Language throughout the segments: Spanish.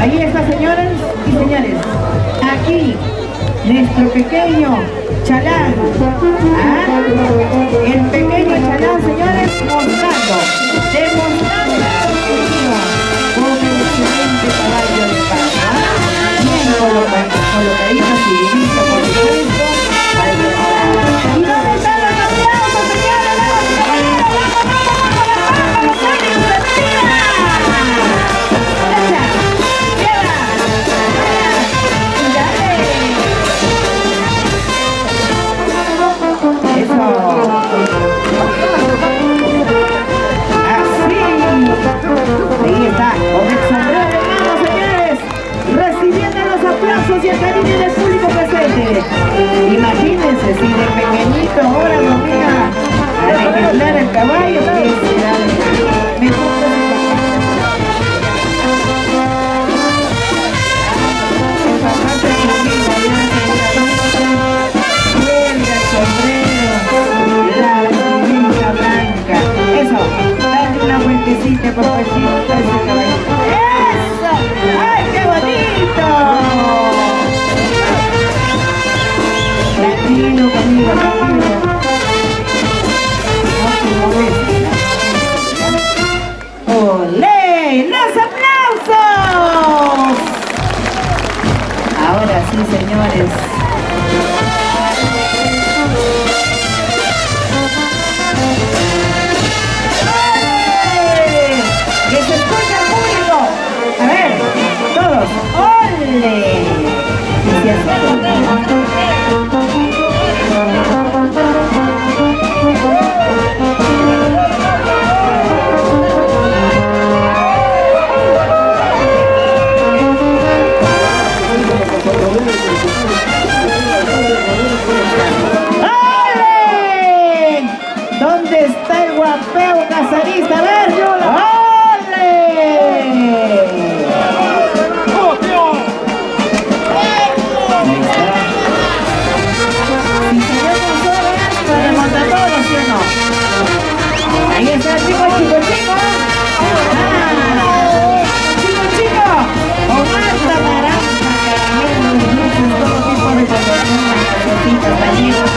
Ahí está, señoras y señores. Aquí, nuestro pequeño Chalán. ¿Ah? El pequeño Chalán, señores, demostrando con el excelente caballo de paz. Bien colocadito, civilista, por supuesto. ¿Y dónde están los aplausos, señores? Ahí está, con el sombrero en mano, señores, recibiendo los aplausos y el cariño del público presente. Imagínense si de pequeñito ahora domina al ejemplar el caballo, que será me gusta. Cuelga el sombrero, la vestimenta blanca, eso. Una vueltecita, papachito, ese caballito. ¡Eso! ¡Ay, qué bonito! Tranquilo conmigo, tranquilo. No te molestes. ¡Olé! ¡Los aplausos! Ahora sí, señores. ¡Ole! ¿Dónde está el guapeo casarista? A ver, ahí está el chico, chico. Chico. Con harta naranja, caramelos, dulces, todo tipo de cositas, bañeros.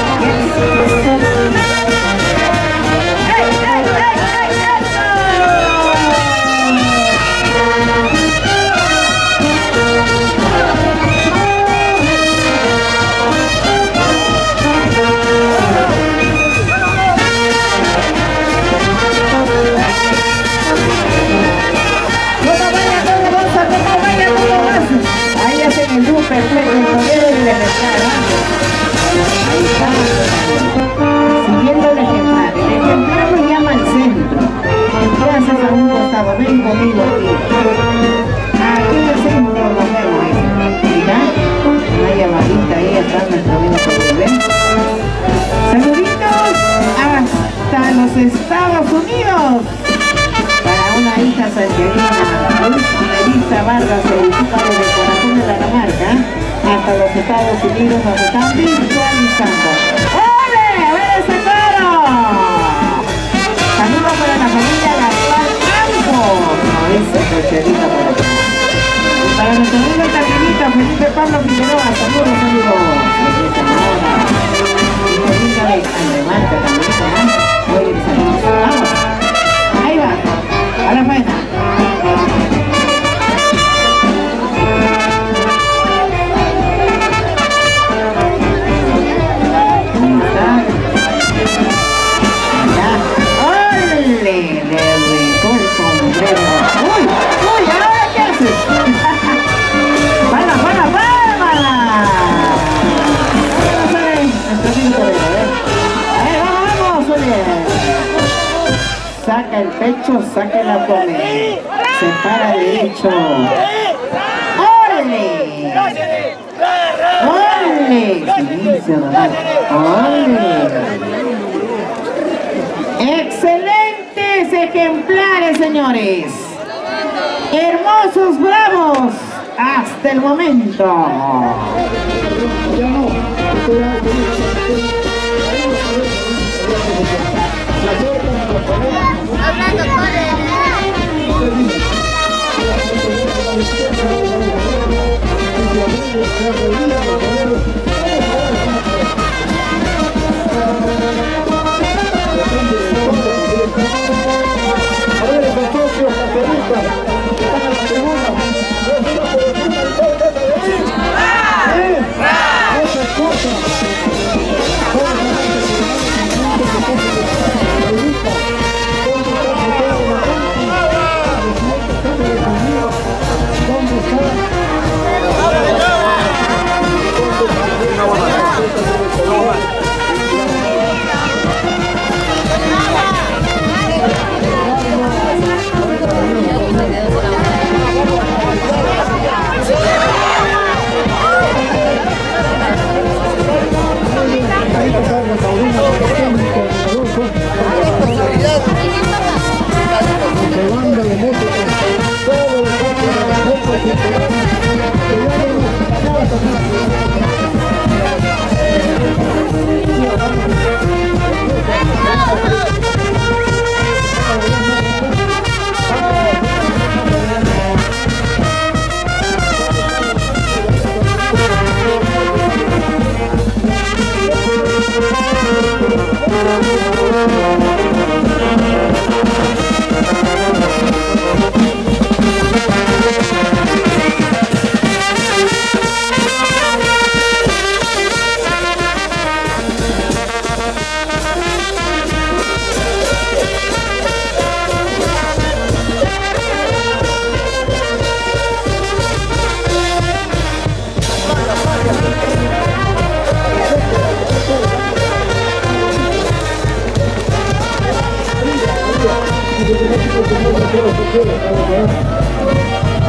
Perfecto, el poder de ejemplar. Ahí está. Siguiendo el ejemplar. El ejemplar lo llama al centro. ¿Qué haces a un costado? Ven conmigo aquí. Aquí al centro nos vemos. Mira, una llamadita ahí atrás nuestro amigo bebé. Saluditos hasta los Estados Unidos. Para una hija santiaguina, Melissa Vargas, el padre del corazón de la Dinamarca, hasta los Estados Unidos, nos están visualizando. ¡Ole! ¡A ver ese coro! Saludos para la familia Gaspar Campos. Esa cocherita por acá. Y para nuestro amigo Taquerita, Felipe Pablo Figueroa, saludos. Belleza Mora. Y Felipe de Dinamarca también, ¿no? Oye, saludos. Vamos. Ahí va. A la faena. Saca el pecho, saca el abdomen. Se para derecho. ¡Órale! ¡Órale! ¡Órale! ejemplares, señores. Hermosos bravos hasta el momento.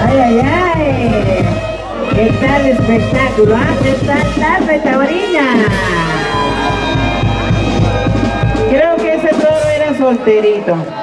Ay, ay, ay. ¿Qué tal espectáculo? ¿Qué tal tarde, taurina? Creo que ese toro era solterito.